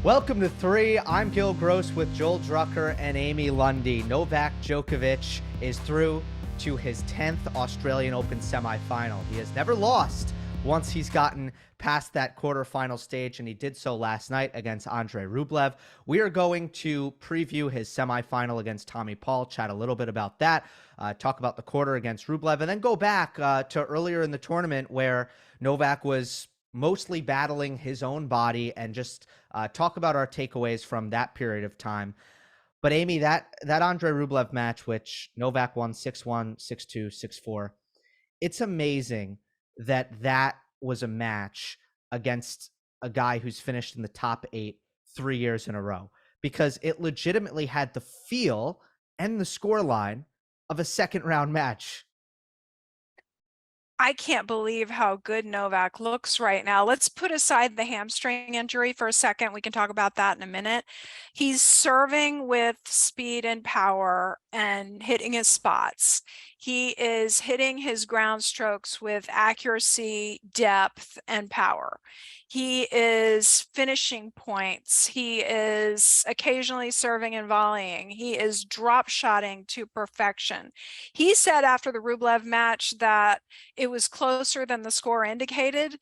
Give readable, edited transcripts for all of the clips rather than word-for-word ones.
Welcome to 3. I'm Gill Gross with Joel Drucker and Amy Lundy. Novak Djokovic is through to his 10th Australian Open semifinal. He has never lost once he's gotten past that quarterfinal stage, and he did so last night against Andrei Rublev. We are going to preview his semifinal against Tommy Paul, chat a little bit about that, talk about the quarter against Rublev, and then go back to earlier in the tournament where Novak was mostly battling his own body and just talk about our takeaways from that period of time. But Amy, that Andrei Rublev match, which Novak won 6-1, 6-2, 6-4, it's amazing that was a match against a guy who's finished in the top 8 3 years in a row, because it legitimately had the feel and the scoreline of a second round match. I can't believe how good Novak looks right now. Let's put aside the hamstring injury for a second. We can talk about that in a minute. He's serving with speed and power and hitting his spots. He is hitting his ground strokes with accuracy, depth, and power. He is finishing points. He is occasionally serving and volleying. He is drop shotting to perfection. He said after the Rublev match that it was closer than the score indicated.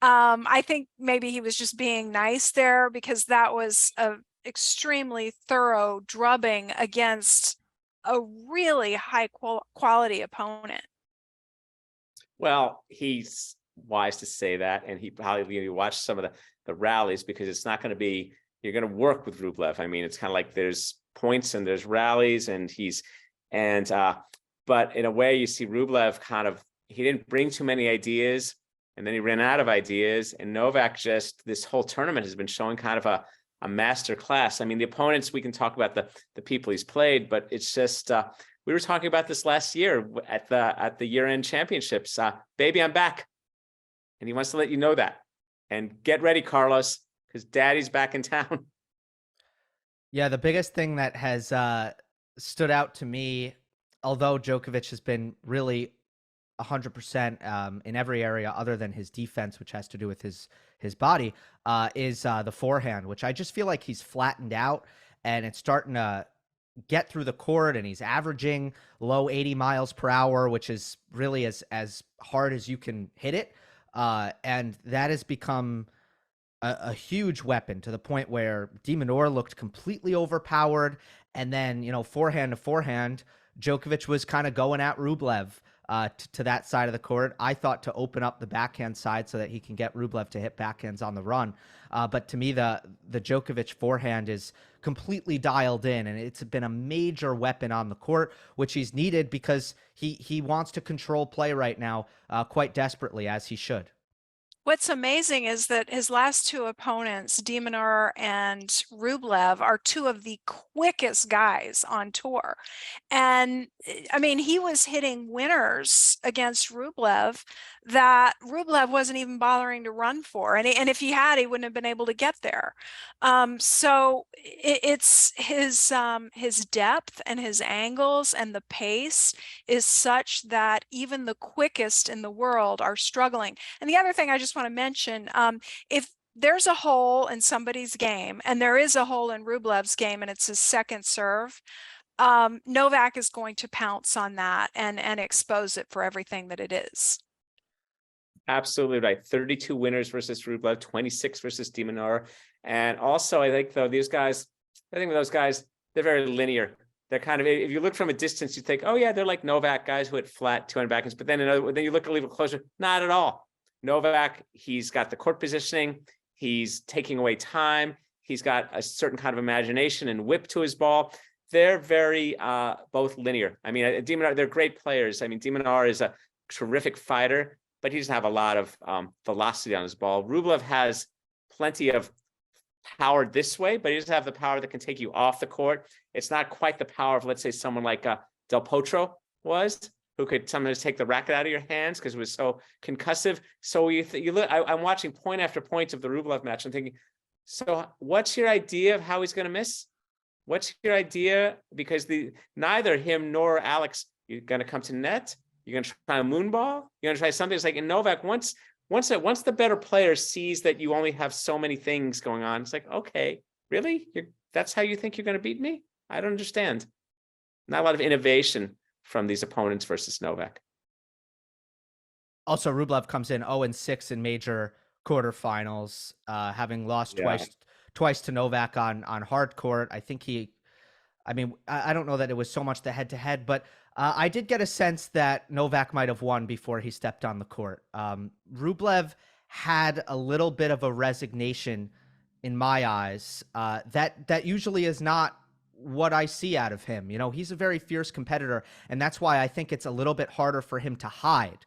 I think maybe he was just being nice there, because that was a extremely thorough drubbing against a really high quality opponent. Well, he's wise to say that, and he probably watched some of the rallies, because it's not going to be, you're going to work with Rublev. I mean, it's kind of like there's points and there's rallies, and but in a way you see Rublev he didn't bring too many ideas, and then he ran out of ideas. And Novak just, this whole tournament has been showing kind of a master class. I mean, the opponents, we can talk about the people he's played, but it's just, we were talking about this last year at the year-end championships. Baby, I'm back. And he wants to let you know that. And get ready, Carlos, because daddy's back in town. Yeah, the biggest thing that has stood out to me, although Djokovic has been really 100% in every area other than his defense, which has to do with his body, is the forehand, which I just feel like he's flattened out, and it's starting to get through the court, and he's averaging low 80 miles per hour, which is really as hard as you can hit it. And that has become a huge weapon, to the point where de Minaur looked completely overpowered. And then, forehand to forehand, Djokovic was kind of going at Rublev to that side of the court. I thought to open up the backhand side so that he can get Rublev to hit backhands on the run. But to me, the Djokovic forehand is completely dialed in, and it's been a major weapon on the court, which he's needed, because he wants to control play right now quite desperately, as he should. What's amazing is that his last two opponents, de Minaur and Rublev, are two of the quickest guys on tour. And I mean, he was hitting winners against Rublev that Rublev wasn't even bothering to run for. And if he had, he wouldn't have been able to get there. So it's his depth and his angles and the pace is such that even the quickest in the world are struggling. And the other thing I just want to mention, if there's a hole in somebody's game, and there is a hole in Rublev's game, and it's his second serve, Novak is going to pounce on that and expose it for everything that it is. Absolutely right. 32 winners versus Rublev, 26 versus de Minaur. And also, I think, though, those guys, they're very linear. They're kind of, if you look from a distance, you think, oh yeah, they're like Novak, guys who hit flat 200 backhands. But then then you look a little closer, not at all. Novak, he's got the court positioning. He's taking away time. He's got a certain kind of imagination and whip to his ball. They're very both linear. I mean, de Minaur, they're great players. I mean, de Minaur is a terrific fighter, but he doesn't have a lot of velocity on his ball. Rublev has plenty of power this way, but he doesn't have the power that can take you off the court. It's not quite the power of, let's say, someone like Del Potro was, who could sometimes take the racket out of your hands because it was so concussive. So you look, I'm watching point after point of the Rublev match. I'm thinking, so what's your idea of how he's going to miss? What's your idea? Because neither him nor Alex, you're going to come to net. You're going to try a moon ball. You're going to try something. It's like in Novak, once once the better player sees that you only have so many things going on, it's like, okay, really? That's how you think you're going to beat me? I don't understand. Not a lot of innovation from these opponents versus Novak. Also, Rublev comes in 0-6 in major quarterfinals, having lost Yeah. twice to Novak on hard court. I think I don't know that it was so much the head-to-head, but I did get a sense that Novak might have won before he stepped on the court. Rublev had a little bit of a resignation in my eyes. That usually is not what I see out of him. You know, he's a very fierce competitor, and that's why I think it's a little bit harder for him to hide.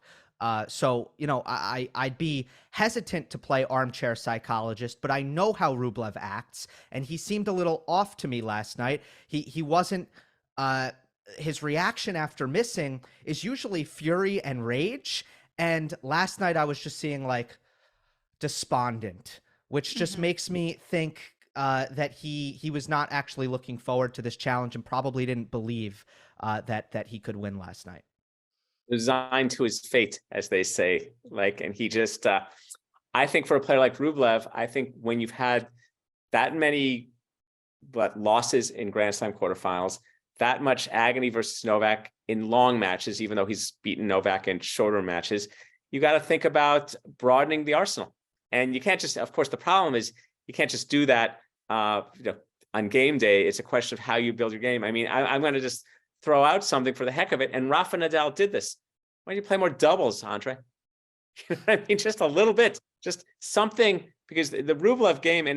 So, you know, I'd be hesitant to play armchair psychologist, but I know how Rublev acts, and he seemed a little off to me last night. He wasn't, his reaction after missing is usually fury and rage. And last night I was just seeing like despondent, which just makes me think that he was not actually looking forward to this challenge and probably didn't believe that he could win last night. Resigned to his fate, as they say. Like, and he just, I think for a player like Rublev, I think when you've had that many losses in Grand Slam quarterfinals, that much agony versus Novak in long matches, even though he's beaten Novak in shorter matches, you got to think about broadening the arsenal. And you can't just, of course, the problem is you can't just do that on game day. It's a question of how you build your game. I mean, I'm going to just throw out something for the heck of it. And Rafa Nadal did this. Why don't you play more doubles, Andre? You know what I mean? Just a little bit, just something, because the Rublev game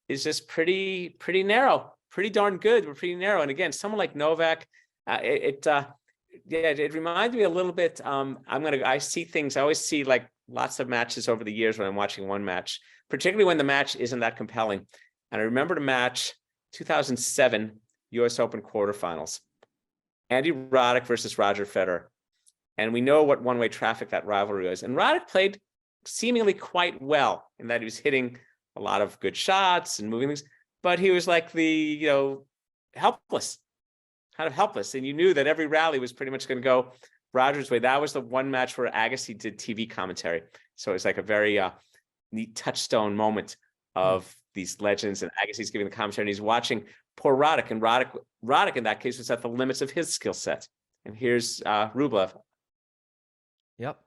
is just pretty narrow, pretty darn good, but pretty narrow. And again, someone like Novak, it reminds me a little bit. I see things. I always see like lots of matches over the years when I'm watching one match, particularly when the match isn't that compelling. And I remember the match 2007 US Open quarterfinals, Andy Roddick versus Roger Federer. And we know what one-way traffic that rivalry was. And Roddick played seemingly quite well in that he was hitting a lot of good shots and moving things, but he was like helpless, kind of helpless. And you knew that every rally was pretty much going to go Roger's way. That was the one match where Agassi did TV commentary. So it was like a very neat touchstone moment of these legends, and Agassi's giving the commentary, and he's watching poor Roddick, and Roddick in that case was at the limits of his skill set. And here's Rublev. Yep.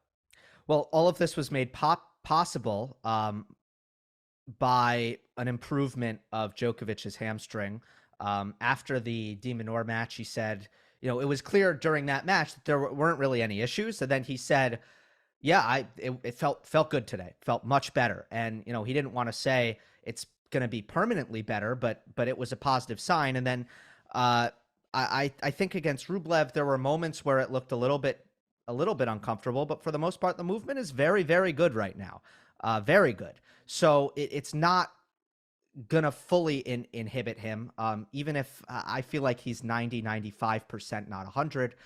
Well, all of this was made possible by an improvement of Djokovic's hamstring. After the de Minaur match, he said, you know, it was clear during that match that there weren't really any issues. And then he said, yeah, it felt good today, felt much better. And, you know, he didn't want to say it's going to be permanently better, but it was a positive sign. And then I think against Rublev, there were moments where it looked a little bit uncomfortable, but for the most part, the movement is very, very good right now. Very good. So it's not going to fully inhibit him, even if I feel like he's 95%, not 100.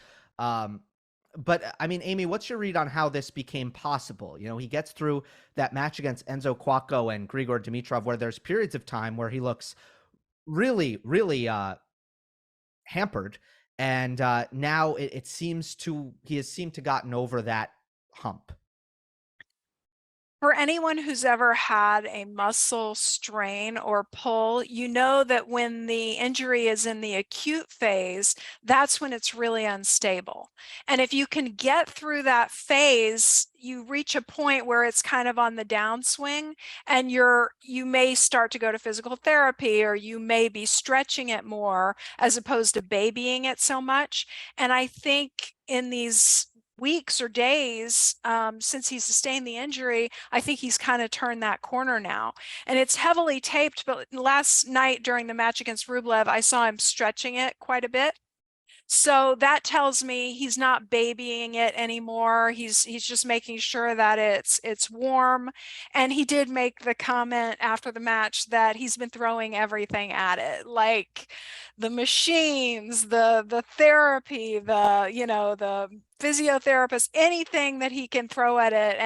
But I mean, Amy, what's your read on how this became possible? You know, he gets through that match against Enzo Cuoco and Grigor Dimitrov, where there's periods of time where he looks really, really hampered. And now it seems he has seemed to gotten over that hump. For anyone who's ever had a muscle strain or pull, you know that when the injury is in the acute phase, that's when it's really unstable. And if you can get through that phase, you reach a point where it's kind of on the downswing, and you may start to go to physical therapy, or you may be stretching it more as opposed to babying it so much. And I think in these weeks or days since he sustained the injury, I think he's kind of turned that corner now. And it's heavily taped, but last night during the match against Rublev, I saw him stretching it quite a bit. So that tells me he's not babying it anymore. He's just making sure that it's warm. And he did make the comment after the match that he's been throwing everything at it, like the machines, the therapy, the physiotherapist, anything that he can throw at it.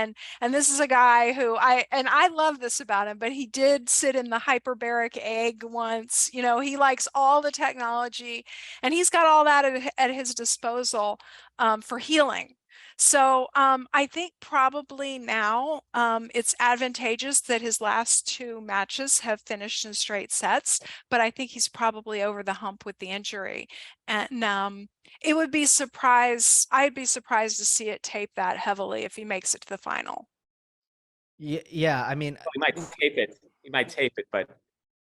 And this is a guy who I love this about him, but he did sit in the hyperbaric egg once. You know, he likes all the technology, and he's got all that at his disposal for healing. So I think probably now it's advantageous that his last two matches have finished in straight sets, but I think he's probably over the hump with the injury. And it would be I'd be surprised to see it tape that heavily if he makes it to the final. Yeah, I mean, He might tape it. He might tape it, but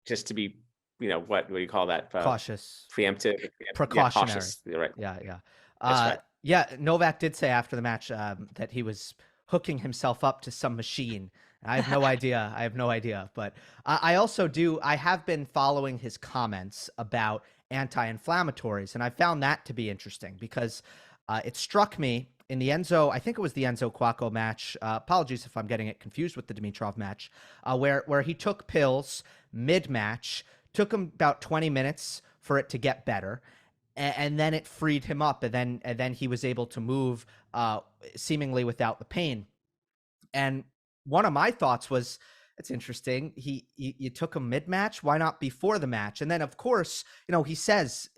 just to be, what do you call that? cautious, Preemptive, precautionary. cautious. You're right. Yeah. That's right. Yeah, Novak did say after the match that he was hooking himself up to some machine. I have no idea. I have no idea. But I also I have been following his comments about anti-inflammatories, and I found that to be interesting because it struck me in the Enzo, I think it was the Enzo Cuoco match. Apologies if I'm getting it confused with the Dimitrov match, where he took pills mid-match, took him about 20 minutes for it to get better. And then it freed him up, and then he was able to move seemingly without the pain. And one of my thoughts was, it's interesting. You took him mid-match. Why not before the match? And then, of course, he says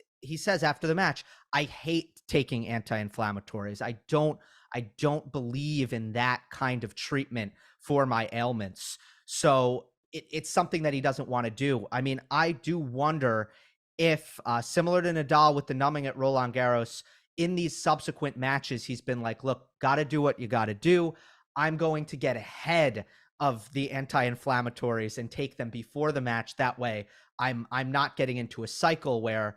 after the match, I hate taking anti-inflammatories. I don't believe in that kind of treatment for my ailments. So it's something that he doesn't want to do. I mean, I do wonder if similar to Nadal with the numbing at Roland Garros, in these subsequent matches, he's been like, look, got to do what you got to do. I'm going to get ahead of the anti-inflammatories and take them before the match. That way I'm not getting into a cycle where,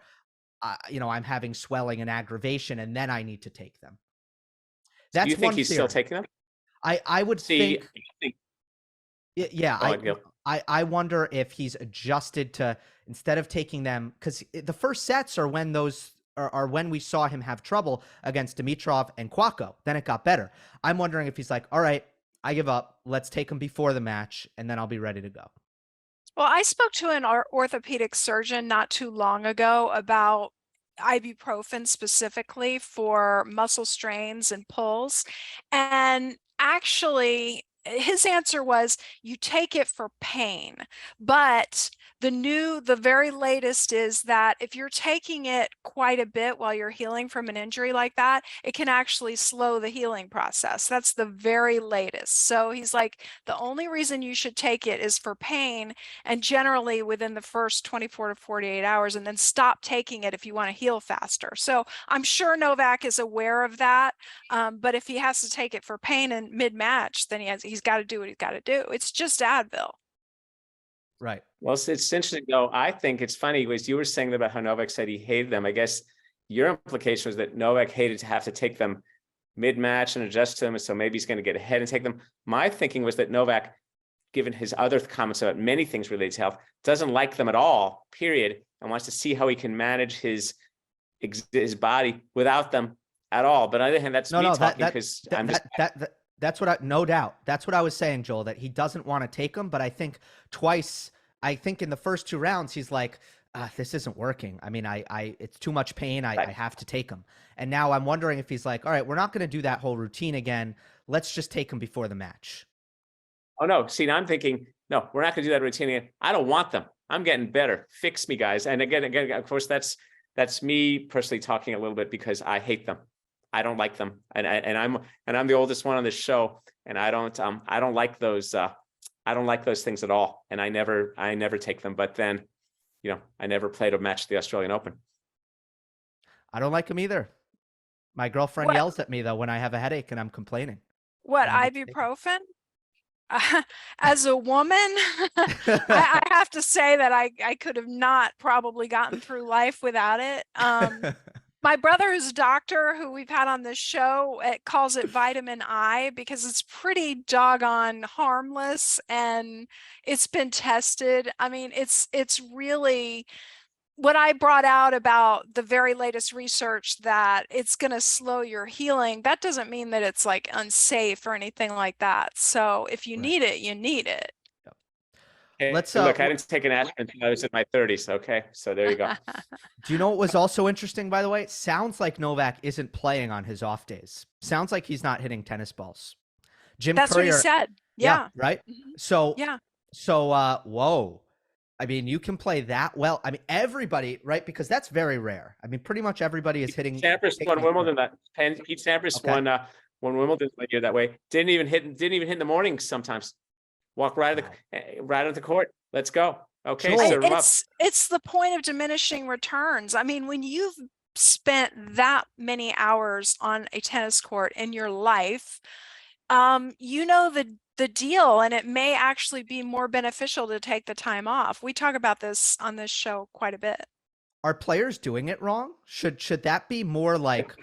I'm having swelling and aggravation and then I need to take them. That's you think one he's theory. still taking them? I would think. Yeah. Oh, I wonder if he's adjusted to, instead of taking them, because the first sets are when when we saw him have trouble against Dimitrov and Cuoco. Then it got better. I'm wondering if he's like, all right, I give up. Let's take him before the match, and then I'll be ready to go. Well, I spoke to an orthopedic surgeon not too long ago about ibuprofen specifically for muscle strains and pulls. And actually, his answer was you take it for pain, but the very latest is that if you're taking it quite a bit while you're healing from an injury like that, it can actually slow the healing process. That's the very latest. So he's like, the only reason you should take it is for pain, and generally within the first 24 to 48 hours, and then stop taking it if you want to heal faster. So I'm sure Novak is aware of that. But if he has to take it for pain in mid-match, then he's got to do what he's got to do. It's just Advil. Right. Well, it's interesting though. I think it's funny was you were saying about how Novak said he hated them. I guess your implication was that Novak hated to have to take them mid-match and adjust to them, so maybe he's going to get ahead and take them. My thinking was that Novak, given his other comments about many things related to health, doesn't like them at all, period, and wants to see how he can manage his body without them at all. But on the other hand, that's me talking because I'm just... That's what no doubt. That's what I was saying, Joel, that he doesn't want to take them. But I think in the first two rounds, he's like, this isn't working. I mean, it's too much pain. I have to take them. And now I'm wondering if he's like, all right, we're not going to do that whole routine again. Let's just take them before the match. Oh, no. See, now I'm thinking, no, we're not going to do that routine again. I don't want them. I'm getting better. Fix me, guys. And again, of course, that's me personally talking a little bit because I hate them. I don't like them, and I'm the oldest one on this show, and I don't like those things at all, and I never take them. But then, I never played a match at the Australian Open. I don't like them either. My girlfriend yells at me though when I have a headache and I'm complaining. What, ibuprofen? As a woman, I have to say that I could have not probably gotten through life without it. My brother, who's a doctor, who we've had on this show, calls it vitamin I because it's pretty doggone harmless and it's been tested. I mean, it's really what I brought out about the very latest research that it's going to slow your healing. That doesn't mean that it's like unsafe or anything like that. So if you need it, you need it. Hey, look, I didn't take an aspirin until I was in my 30s. Okay, so there you go. Do you know what was also interesting, by the way? It sounds like Novak isn't playing on his off days. Sounds like he's not hitting tennis balls. That's what he said. Yeah. Right. Mm-hmm. So whoa. I mean, you can play that well. I mean, everybody, right? Because that's very rare. I mean, pretty much everybody is hitting. Sampras won Wimbledon. Pete Sampras won Won Wimbledon one year that way. Didn't even hit in the morning sometimes. Walk right at right at the court. Let's go. Okay, Joel. serve 'em up. It's the point of diminishing returns. I mean, when you've spent that many hours on a tennis court in your life, you know the deal, and it may actually be more beneficial to take the time off. We talk about this on this show quite a bit. Are players doing it wrong? Should that be more like?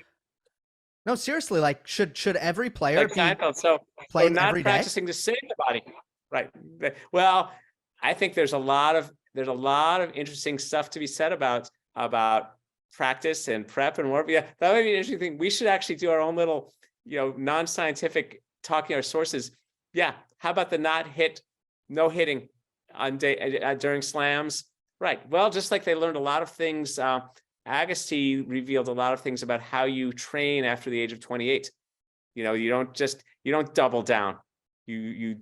No, seriously, like should every player Like be Seinfeld, so playing not every day? practicing to save the body, right? Well, I think there's a lot of interesting stuff to be said about practice and prep and work. Yeah, that might be an interesting thing. We should actually do our own little, non-scientific talking our sources. Yeah, how about the no hitting on during slams? Right. Well, just like they learned a lot of things. Agassi revealed a lot of things about how you train after the age of 28. You don't double down. You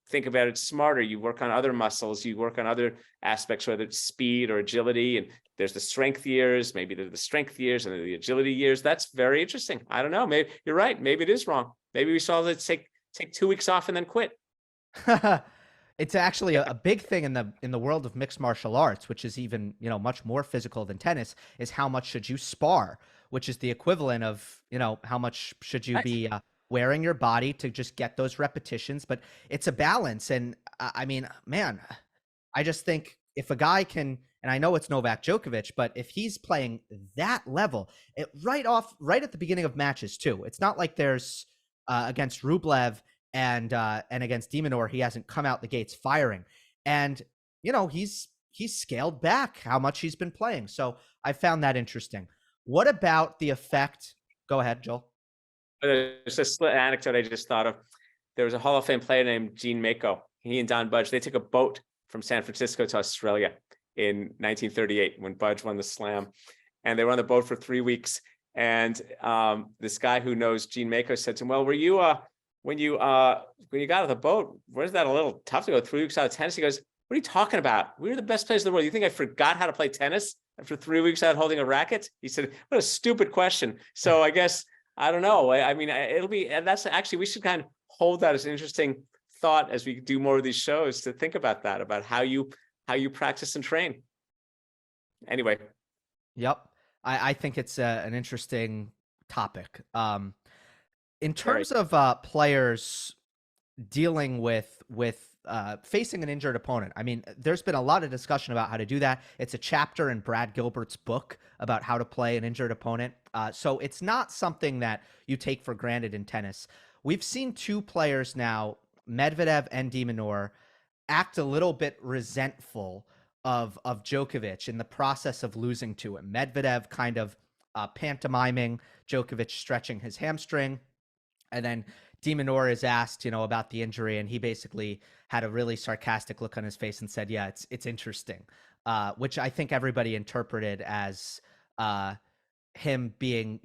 think about it smarter. You work on other muscles. You work on other aspects, whether it's speed or agility. And there's the strength years. Maybe there's the strength years and the agility years. That's very interesting. I don't know. Maybe you're right. Maybe it is wrong. Maybe we saw that take 2 weeks off and then quit. It's actually a big thing in the world of mixed martial arts, which is even, much more physical than tennis, is how much should you spar, which is the equivalent of, how much should you be wearing your body to just get those repetitions. But it's a balance. And I mean, man, I just think if a guy can, and I know it's Novak Djokovic, but if he's playing that level, right at the beginning of matches too, it's not like there's against Rublev and against de Minaur, he hasn't come out the gates firing. And, he's scaled back how much he's been playing. So I found that interesting. What about the effect? Go ahead, Joel. There's a split anecdote I just thought of. There was a Hall of Fame player named Gene Mako. He and Don Budge, they took a boat from San Francisco to Australia in 1938 when Budge won the Slam. And they were on the boat for 3 weeks. And this guy who knows Gene Mako said to him, well, were you when you got out of the boat, wasn't that a little tough to go 3 weeks out of tennis? He goes, what are you talking about? We were the best players in the world. You think I forgot how to play tennis after 3 weeks out holding a racket? He said, what a stupid question. So I guess, I don't know. I mean, that's actually, we should kind of hold that as an interesting thought as we do more of these shows, to think about that, about how you practice and train. Anyway. Yep. I think it's an interesting topic. In terms of players dealing with facing an injured opponent, I mean, there's been a lot of discussion about how to do that. It's a chapter in Brad Gilbert's book about how to play an injured opponent. So it's not something that you take for granted in tennis. We've seen two players now, Medvedev and de Minaur, act a little bit resentful of Djokovic in the process of losing to him. Medvedev kind of pantomiming Djokovic stretching his hamstring. And then de Minaur is asked, about the injury, and he basically had a really sarcastic look on his face and said, yeah, it's interesting, which I think everybody interpreted as him being,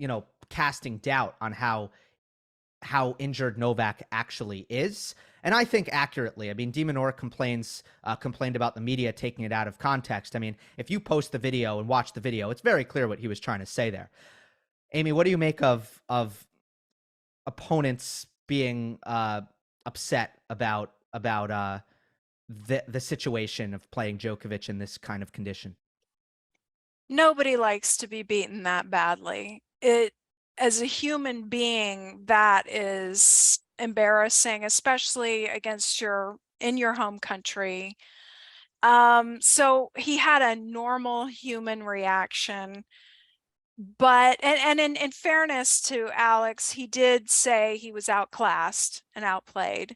casting doubt on how injured Novak actually is. And I think accurately. I mean, de Minaur complained about the media taking it out of context. I mean, if you post the video and watch the video, it's very clear what he was trying to say there. Amy, what do you make of opponents being upset about the situation of playing Djokovic in this kind of condition? Nobody likes to be beaten that badly. As a human being, that is embarrassing, especially in your home country. So he had a normal human reaction. But and in fairness to Alex, he did say he was outclassed and outplayed.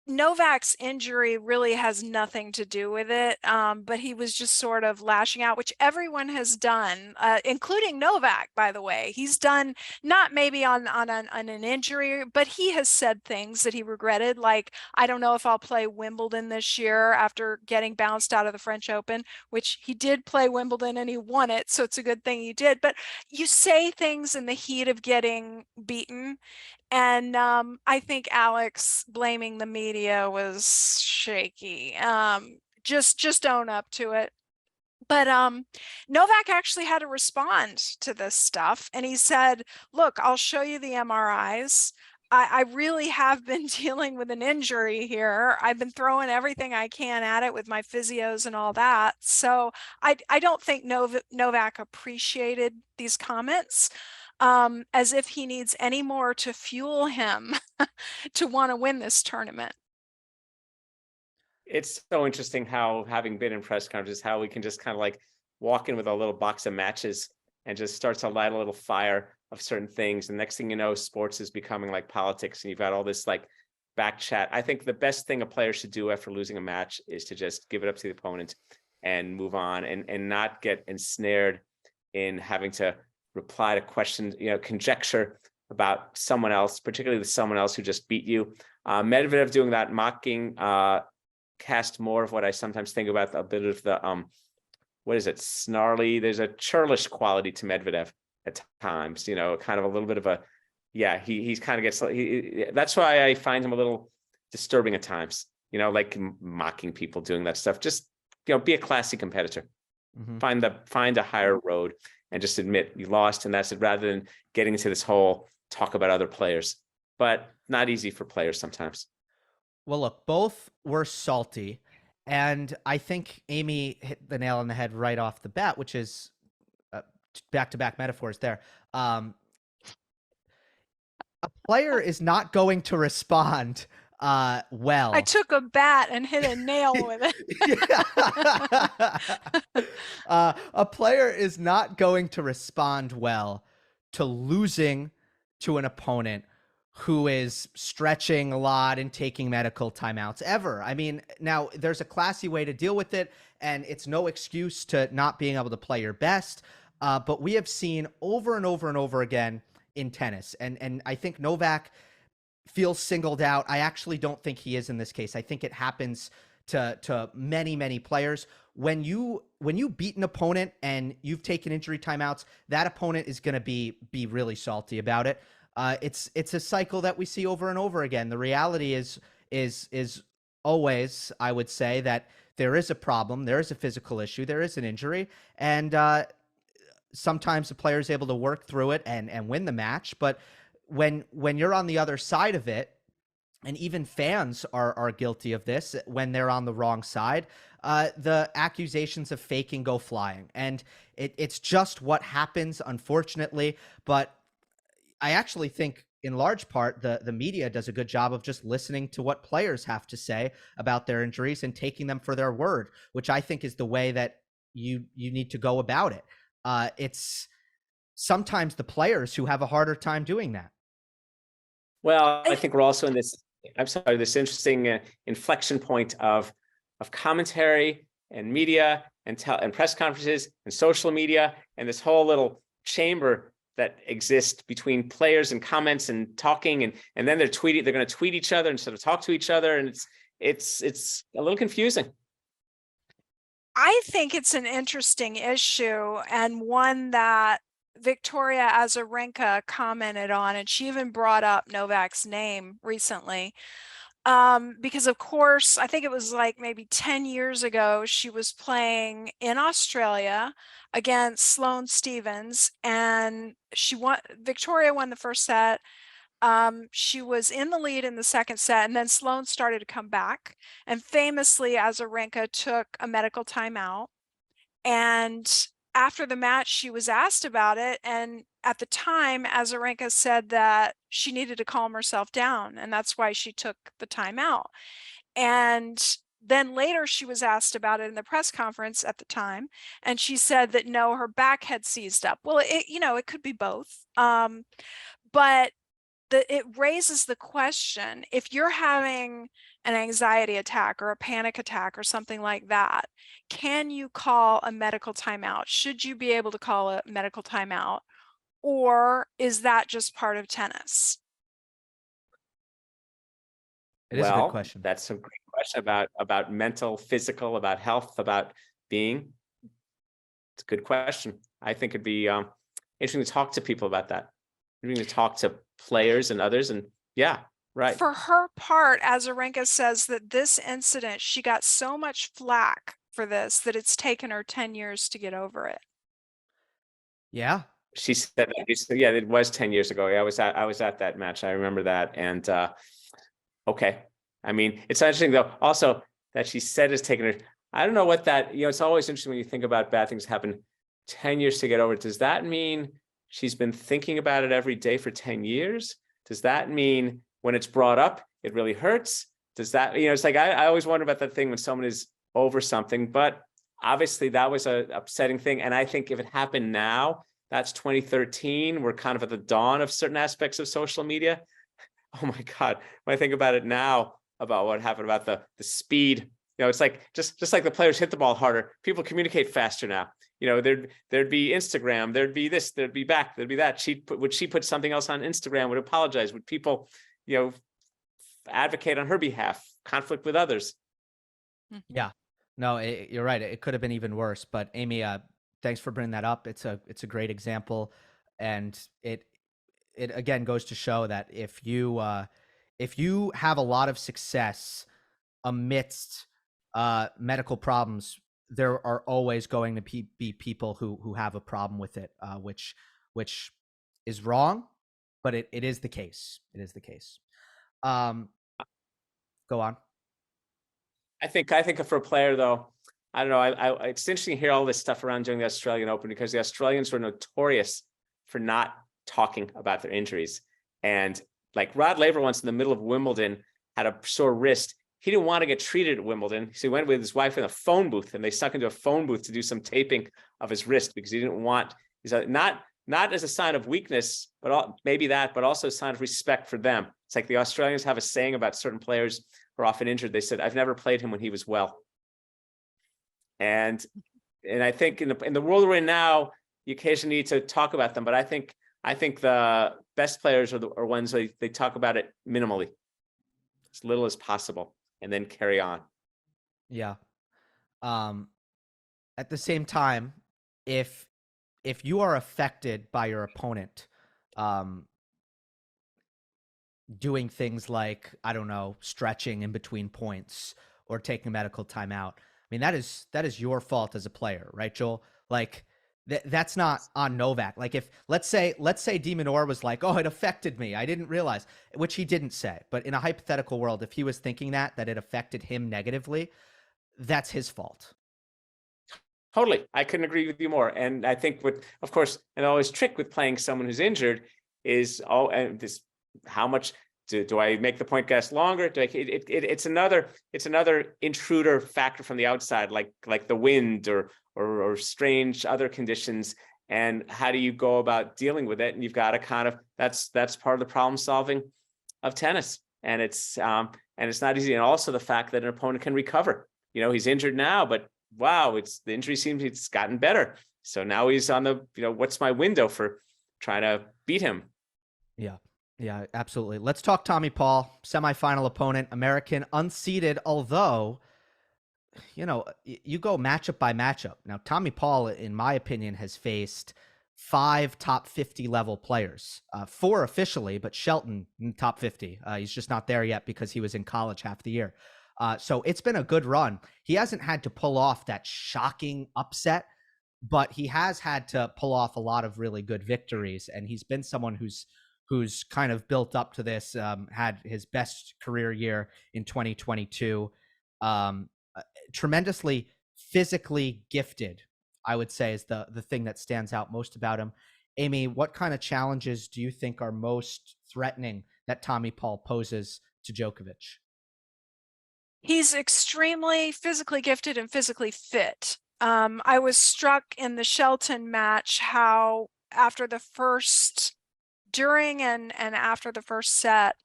Novak's injury really has nothing to do with it, but he was just sort of lashing out, which everyone has done, including Novak, by the way. He's done, not maybe on an injury, but he has said things that he regretted, like, I don't know if I'll play Wimbledon this year after getting bounced out of the French Open, which he did play Wimbledon and he won it, so it's a good thing he did. But you say things in the heat of getting beaten. And I think Alex blaming the media was shaky. Just own up to it. But Novak actually had to respond to this stuff, and he said, look, I'll show you the MRIs. I really have been dealing with an injury here. I've been throwing everything I can at it with my physios and all that. So I don't think Novak appreciated these comments, as if he needs any more to fuel him to want to win this tournament. It's so interesting how, having been in press conferences, how we can just kind of like walk in with a little box of matches and just start to light a little fire of certain things. And next thing you know, sports is becoming like politics, and you've got all this like back chat. I think the best thing a player should do after losing a match is to just give it up to the opponent and move on, and not get ensnared in having to reply to questions, conjecture about someone else, particularly someone else who just beat you. Medvedev doing that, mocking cast more of what I sometimes think about, a bit of the what is it, snarly, there's a churlish quality to Medvedev at times, kind of a little bit of a, he's kind of gets, that's why I find him a little disturbing at times, like mocking people doing that stuff. Just, be a classy competitor. Find a higher road and just admit you lost, and that's it, rather than getting into this whole talk about other players. But not easy for players sometimes. Well, look, both were salty, and I think Amy hit the nail on the head right off the bat, which is back-to-back metaphors there. A player is not going to respond well. I took a bat and hit a nail with it. A player is not going to respond well to losing to an opponent who is stretching a lot and taking medical timeouts ever. I mean, now there's a classy way to deal with it, and it's no excuse to not being able to play your best. But we have seen over and over and over again in tennis, and I think Novak feels singled out. I actually don't think he is in this case. I think it happens to many players. When you beat an opponent and you've taken injury timeouts, that opponent is going to be really salty about it. It's a cycle that we see over and over again. The reality is always, I would say, that there is a problem, there is a physical issue, there is an injury, and sometimes the player is able to work through it and win the match. But when you're on the other side of it, and even fans are guilty of this when they're on the wrong side, the accusations of faking go flying, and it's just what happens, unfortunately. But I actually think in large part the media does a good job of just listening to what players have to say about their injuries and taking them for their word, which I think is the way that you need to go about it. It's sometimes the players who have a harder time doing that. Well, I think we're also in this, this interesting inflection point of commentary and media and press conferences and social media, and this whole little chamber that exists between players and comments and talking, and then they're going to tweet each other instead of talk to each other, and it's a little confusing. I think it's an interesting issue, and one that Victoria Azarenka commented on, and she even brought up Novak's name recently. Because of course, I think it was like maybe 10 years ago, she was playing in Australia against Sloane Stephens, and Victoria won the first set. She was in the lead in the second set, and then Sloane started to come back, and famously Azarenka took a medical timeout. And after the match, she was asked about it, and at the time Azarenka said that she needed to calm herself down, and that's why she took the timeout. And then later she was asked about it in the press conference at the time, and she said that no, her back had seized up. Well, it could be both, but it raises the question, if you're having an anxiety attack or a panic attack or something like that, can you call a medical timeout? Should you be able to call a medical timeout, or is that just part of tennis? It is a good question. That's a great question about mental, physical, about health, about being. It's a good question. I think it'd be interesting to talk to people about that. Interesting to talk to players and others, and right. For her part, Azarenka says that this incident, she got so much flack for this, that it's taken her 10 years to get over it. Yeah. She said that recently. Yeah, it was 10 years ago. Yeah, I was at that match. I remember that. And okay. I mean, it's interesting though, also that she said it's taken her. I don't know what that, it's always interesting when you think about bad things happen 10 years to get over it. Does that mean she's been thinking about it every day for 10 years? Does that mean when it's brought up, it really hurts? Does that, it's like, I always wonder about that thing when someone is over something, but obviously that was a upsetting thing. And I think if it happened now, that's 2013. We're kind of at the dawn of certain aspects of social media. Oh my God. When I think about it now, about what happened, about the speed, it's like just like the players hit the ball harder. People communicate faster now. There'd be Instagram, there'd be this, there'd be back, there'd be that. Would she put something else on Instagram? Would apologize? Would people, advocate on her behalf? Conflict with others? Yeah. No, you're right. It could have been even worse. But Amy, thanks for bringing that up. It's a great example, and it again goes to show that if you have a lot of success amidst medical problems, there are always going to be people who have a problem with it, which is wrong, but it is the case. It is the case. Go on. I think for a player though, I don't know. It's interesting to hear all this stuff around during the Australian Open, because the Australians were notorious for not talking about their injuries. And like Rod Laver once in the middle of Wimbledon had a sore wrist. He didn't want to get treated at Wimbledon. So he went with his wife in a phone booth, and they snuck into a phone booth to do some taping of his wrist because he didn't want, not as a sign of weakness, but maybe that, but also a sign of respect for them. It's like the Australians have a saying about certain players who are often injured. They said, "I've never played him when he was well." And I think in the world we're in now, you occasionally need to talk about them, but I think the best players are ones they talk about it minimally, as little as possible, and then carry on. Yeah. At the same time, if you are affected by your opponent doing things like, I don't know, stretching in between points or taking a medical timeout, I mean, that is your fault as a player, right, Joel? Like that's not on Novak. Like if let's say de Minaur was like, "Oh, it affected me. I didn't realize," which he didn't say. But in a hypothetical world, if he was thinking that it affected him negatively, that's his fault. Totally. I couldn't agree with you more. And I think of course, and always trick with playing someone who's injured is how much do I make the point last longer? It's another intruder factor from the outside, like the wind or strange other conditions. And how do you go about dealing with it? And you've got to kind of, that's part of the problem solving of tennis. And it's not easy. And also the fact that an opponent can recover. He's injured now, but wow, the injury seems it's gotten better. So now he's on the, what's my window for trying to beat him? Yeah, absolutely. Let's talk Tommy Paul, semifinal opponent, American, unseeded, although, you go matchup by matchup. Now, Tommy Paul, in my opinion, has faced 5 top 50 level players, 4 officially, but Shelton top 50. He's just not there yet because he was in college half the year. So it's been a good run. He hasn't had to pull off that shocking upset, but he has had to pull off a lot of really good victories. And he's been someone who's kind of built up to this, had his best career year in 2022. Tremendously physically gifted, I would say, is the thing that stands out most about him. Amy, what kind of challenges do you think are most threatening that Tommy Paul poses to Djokovic? He's extremely physically gifted and physically fit. I was struck in the Shelton match how during and after the first set,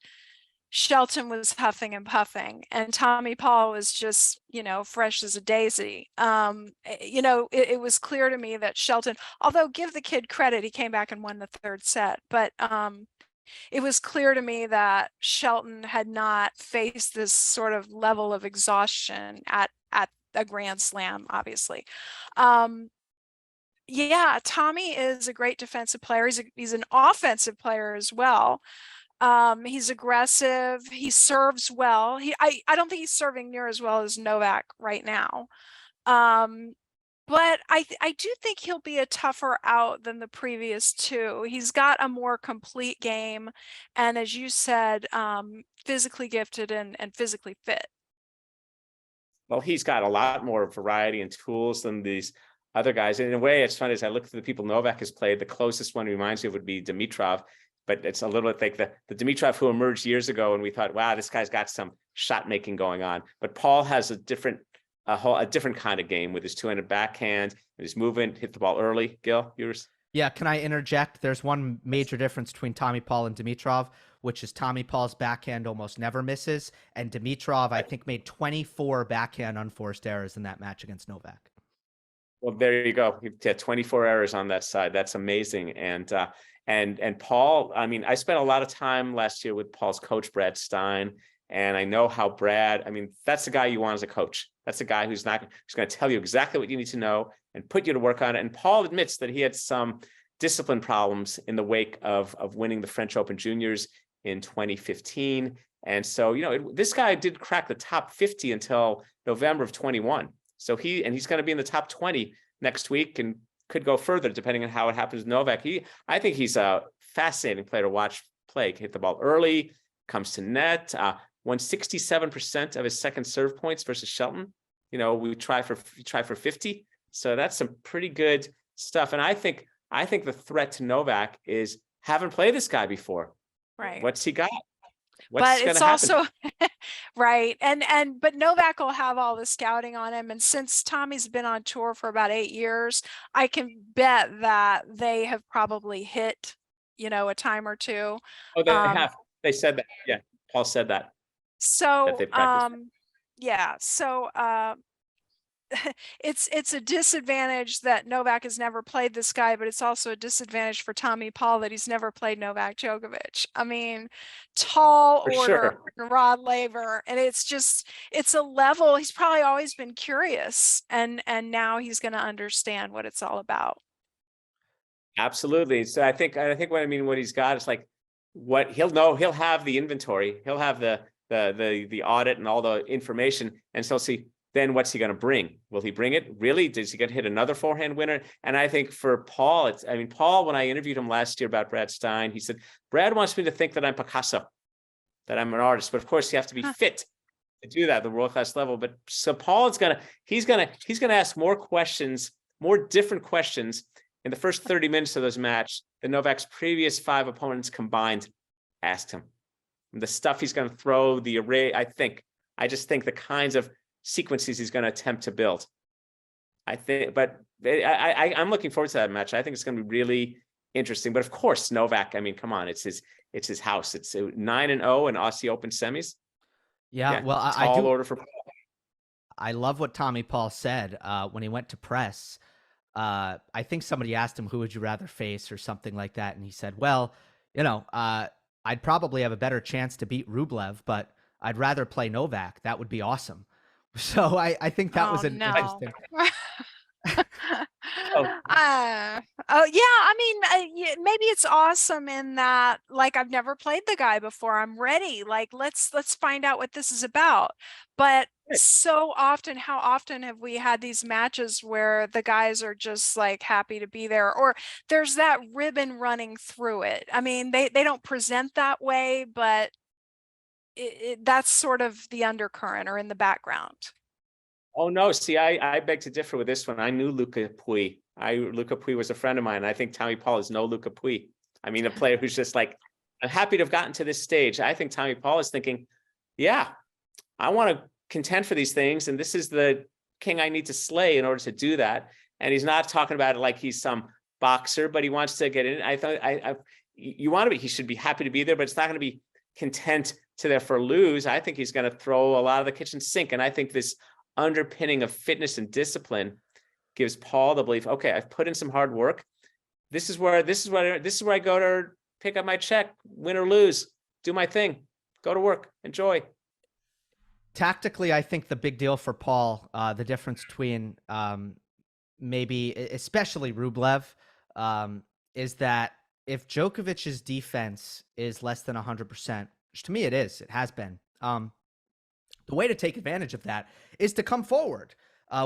Shelton was huffing and puffing, and Tommy Paul was just, fresh as a daisy. It was clear to me that Shelton, although give the kid credit, he came back and won the third set, but it was clear to me that Shelton had not faced this sort of level of exhaustion at a Grand Slam, obviously. Yeah, Tommy is a great defensive player. He's an offensive player as well. He's aggressive. He serves well. I don't think he's serving near as well as Novak right now. But I do think he'll be a tougher out than the previous two. He's got a more complete game, and as you said, physically gifted and physically fit. Well, he's got a lot more variety and tools than these other guys. And in a way, it's funny as I look at the people Novak has played, the closest one reminds me of would be Dimitrov, but it's a little bit like the Dimitrov who emerged years ago, and we thought, wow, this guy's got some shot making going on. But Paul has a different kind of game with his two-handed backhand and his movement, hit the ball early. Gill, yours? Yeah, can I interject? There's one major difference between Tommy Paul and Dimitrov, which is Tommy Paul's backhand almost never misses, and Dimitrov, I think, made 24 backhand unforced errors in that match against Novak. Well, there you go. You had 24 errors on that side. That's amazing. And Paul, I mean, I spent a lot of time last year with Paul's coach, Brad Stein, and I know how Brad, I mean, that's the guy you want as a coach. That's the guy who's going to tell you exactly what you need to know and put you to work on it. And Paul admits that he had some discipline problems in the wake of winning the French Open Juniors in 2015. And so, this guy did crack the top 50 until November of 21. So he's going to be in the top 20 next week and could go further depending on how it happens with Novak. I think he's a fascinating player to watch play. Hit the ball early, comes to net, won 67% of his second serve points versus Shelton. We try for 50. So that's some pretty good stuff. And I think the threat to Novak is haven't played this guy before. Right. What's he got? But it's also right. But Novak will have all the scouting on him. And since Tommy's been on tour for about 8 years, I can bet that they have probably hit, a time or two. Oh, they have. They said that. Yeah. Paul said that. So, that yeah. So, it's a disadvantage that Novak has never played this guy, but it's also a disadvantage for Tommy Paul that he's never played Novak Djokovic. I mean, tall For order, sure. Rod Laver, and it's a level. He's probably always been curious, and now he's going to understand what it's all about. Absolutely. So I think what he's got is like what he'll know. He'll have the inventory. He'll have the audit and all the information, and so see. Then what's he going to bring? Will he bring it? Really? Does he get hit another forehand winner? And I think for Paul, Paul, when I interviewed him last year about Brad Stein, he said, Brad wants me to think that I'm Picasso, that I'm an artist. But of course, you have to be fit to do that at the world-class level. But so Paul is he's gonna ask more questions, more different questions in the first 30 minutes of this match than Novak's previous 5 opponents combined asked him. And the stuff he's going to throw, the array, I just think the kinds of sequences he's going to attempt to build. I'm looking forward to that match. I think it's going to be really interesting. But of course, Novak, come on, it's his house. It's 9-0 in Aussie Open semis. Yeah, well, I do order for Paul. I love what Tommy Paul said when he went to press. I think somebody asked him, who would you rather face or something like that. And he said, well, I'd probably have a better chance to beat Rublev, but I'd rather play Novak. That would be awesome. So I think that was an interesting. Maybe it's awesome in that, like, I've never played the guy before. I'm ready. Like, let's find out what this is about. But so often, how often have we had these matches where the guys are just like happy to be there, or there's that ribbon running through it? I mean, they don't present that way, but that's sort of the undercurrent or in the background. Oh no, see, I beg to differ with this one. I knew Luca Pui. Luca Pui was a friend of mine. I think Tommy Paul is no Luca Pui. A player who's just like, I'm happy to have gotten to this stage. I think Tommy Paul is thinking, yeah, I want to contend for these things, and this is the king I need to slay in order to do that. And he's not talking about it like he's some boxer, but he wants to get in. He should be happy to be there, but it's not going to be content to therefore lose. I think he's going to throw a lot of the kitchen sink. And I think this underpinning of fitness and discipline gives Paul the belief, okay, I've put in some hard work. This is where I go to pick up my check, win or lose, do my thing, go to work, enjoy. Tactically, I think the big deal for Paul, the difference between maybe especially Rublev, is that if Djokovic's defense is less than 100%, which to me it is, it has been, the way to take advantage of that is to come forward.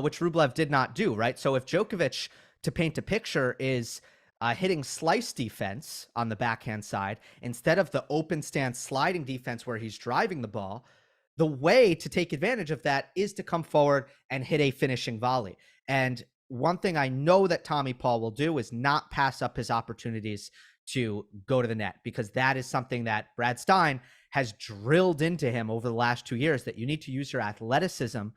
which Rublev did not do, right? So if Djokovic, to paint a picture, is hitting slice defense on the backhand side instead of the open stance sliding defense where he's driving the ball, the way to take advantage of that is to come forward and hit a finishing volley. And one thing I know that Tommy Paul will do is not pass up his opportunities to go to the net, because that is something that Brad Stein has drilled into him over the last 2 years, that you need to use your athleticism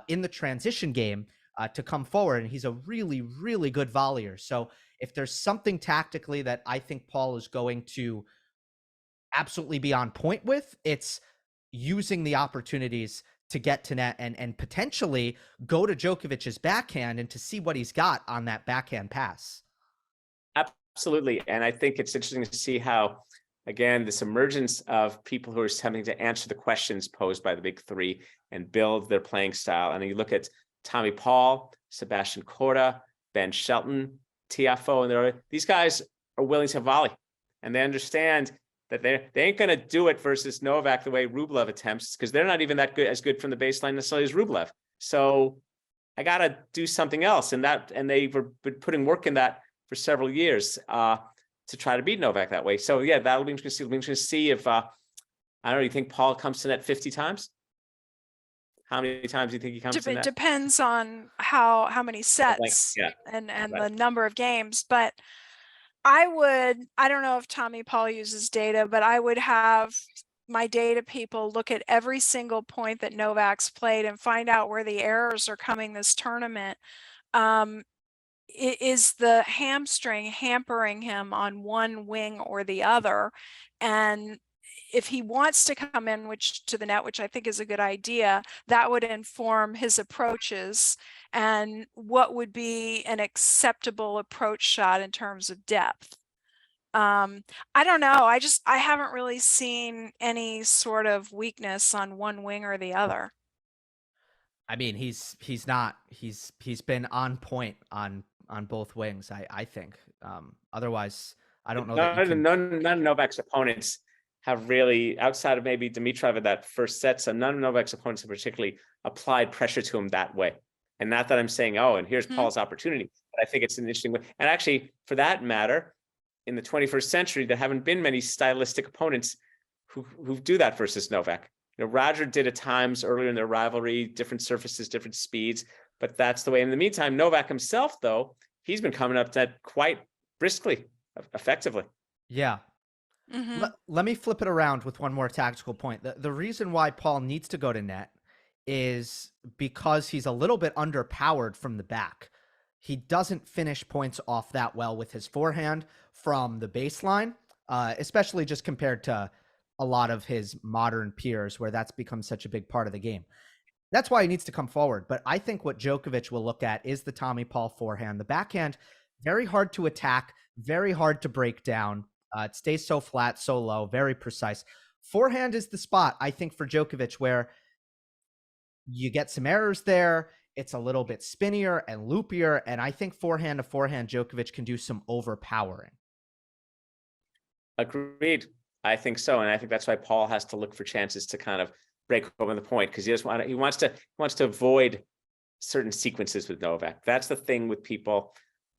in the transition game to come forward. And he's a really, really good volleyer. So if there's something tactically that I think Paul is going to absolutely be on point with, it's using the opportunities to get to net and potentially go to Djokovic's backhand and to see what he's got on that backhand pass. Absolutely. And I think it's interesting to see how, again, this emergence of people who are attempting to answer the questions posed by the big three and build their playing style. And you look at Tommy Paul, Sebastian Korda, Ben Shelton, Tiafoe, and these guys are willing to volley, and they understand that they ain't going to do it versus Novak the way Rublev attempts, because they're not even that good, as good from the baseline necessarily as Rublev. So I got to do something else, and they've been putting work in that for several years to try to beat Novak that way. So yeah, that'll be interesting. We're going to see if I don't know. You think Paul comes to net 50 times? How many times do you think he comes to net? Depends on how many sets and the number of games. But I don't know if Tommy Paul uses data, but I would have my data people look at every single point that Novak's played and find out where the errors are coming this tournament. Is the hamstring hampering him on one wing or the other? And if he wants to come in to the net, which I think is a good idea, that would inform his approaches and what would be an acceptable approach shot in terms of depth. I don't know. I haven't really seen any sort of weakness on one wing or the other. I mean, he's been on point on both wings, I think. Otherwise, I don't know. None of Novak's opponents have really, outside of maybe Dimitrov in that first set, so none of Novak's opponents have particularly applied pressure to him that way. And not that I'm saying, oh, and here's Paul's opportunity, but I think it's an interesting way. And actually, for that matter, in the 21st century, there haven't been many stylistic opponents who do that versus Novak. You know, Roger did at times earlier in their rivalry, different surfaces, different speeds, but that's the way. In the meantime, Novak himself, though, he's been coming up that quite briskly, effectively. Yeah. Let me flip it around with one more tactical point. The reason why Paul needs to go to net is because he's a little bit underpowered from the back. He doesn't finish points off that well with his forehand from the baseline, especially just compared to a lot of his modern peers, where that's become such a big part of the game. That's why he needs to come forward. But I think what Djokovic will look at is the Tommy Paul forehand. The backhand, very hard to attack, very hard to break down. It stays so flat, so low, very precise. Forehand is the spot, I think, for Djokovic, where you get some errors there. It's a little bit spinnier and loopier. And I think forehand to forehand, Djokovic can do some overpowering. Agreed. I think so. And I think that's why Paul has to look for chances to kind of break open the point, because he wants to avoid certain sequences with Novak. That's the thing with people.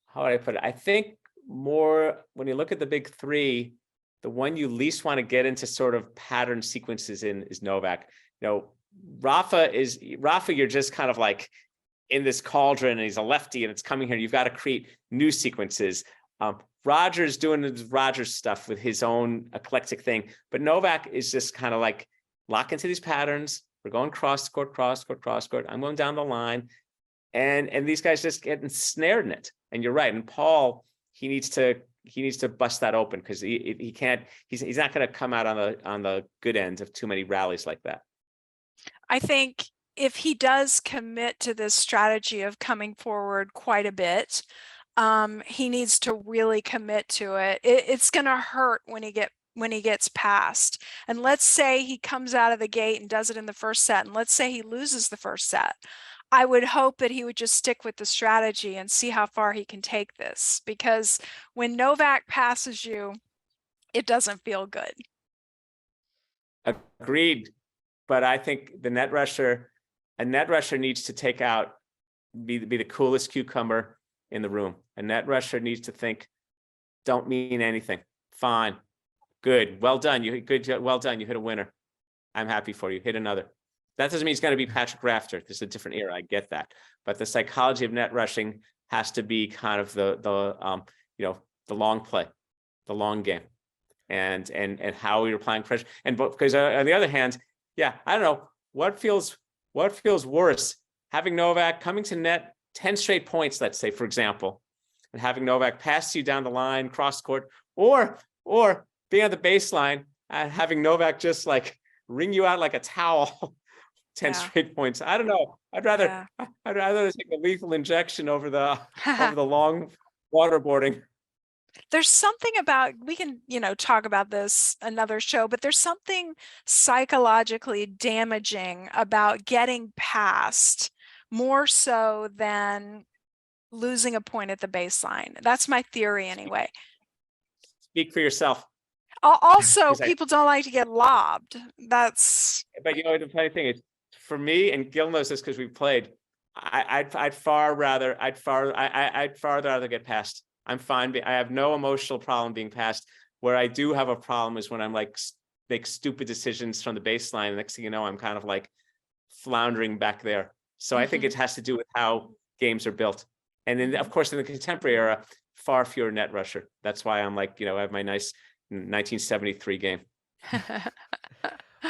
How would I put it? I think more when you look at the big three, the one you least want to get into sort of pattern sequences in is Novak. You know, Rafa, you're just kind of like in this cauldron and he's a lefty and it's coming here. You've got to create new sequences. Roger's doing his Roger stuff with his own eclectic thing, but Novak is just kind of like lock into these patterns. We're going cross court. I'm going down the line, and these guys just get ensnared in it. And you're right. And Paul, he needs to bust that open, because he can't. He's not going to come out on the good end of too many rallies like that. I think if he does commit to this strategy of coming forward quite a bit, he needs to really commit to it. It's going to hurt when he gets past. And let's say he comes out of the gate and does it in the first set, and let's say he loses the first set. I would hope that he would just stick with the strategy and see how far he can take this, because when Novak passes you, it doesn't feel good. Agreed. But I think a net rusher needs to take out be the coolest cucumber in the room. A net rusher needs to think, don't mean anything. Fine. Good. Well done. Well done. You hit a winner. I'm happy for you. Hit another. That doesn't mean it's going to be Patrick Rafter. This is a different era. I get that. But the psychology of net rushing has to be kind of the long play, the long game, and how you're applying pressure. And because on the other hand, yeah, I don't know what feels worse, having Novak coming to net 10 straight points, let's say, for example, and having Novak pass you down the line, cross court, or being on the baseline and having Novak just like wring you out like a towel 10 straight points. I don't know. I'd rather take a lethal injection over the long waterboarding. There's something about, we can, talk about this another show, but there's something psychologically damaging about getting past more so than losing a point at the baseline. That's my theory anyway. Speak for yourself. Also, people don't like to get lobbed. But the funny thing is, for me, and Gill knows this because we've played, I'd far rather get passed. I'm fine. I have no emotional problem being passed. Where I do have a problem is when I'm like make stupid decisions from the baseline. And next thing you know, I'm kind of like floundering back there. So I think it has to do with how games are built. And then, of course, in the contemporary era, far fewer net rusher. That's why I'm like, I have my nice 1973 game.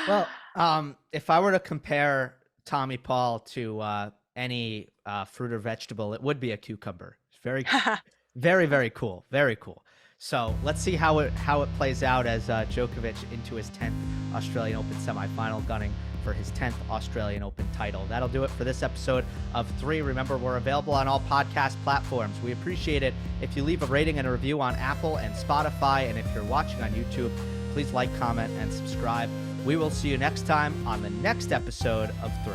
Well, if I were to compare Tommy Paul to any fruit or vegetable, it would be a cucumber. It's very, very, very cool. Very cool. So let's see how it plays out as Djokovic into his 10th Australian Open semifinal, gunning for his 10th Australian Open title. That'll do it for this episode of 3. Remember, we're available on all podcast platforms. We appreciate it if you leave a rating and a review on Apple and Spotify. And if you're watching on YouTube, please like, comment, and subscribe. We will see you next time on the next episode of 3.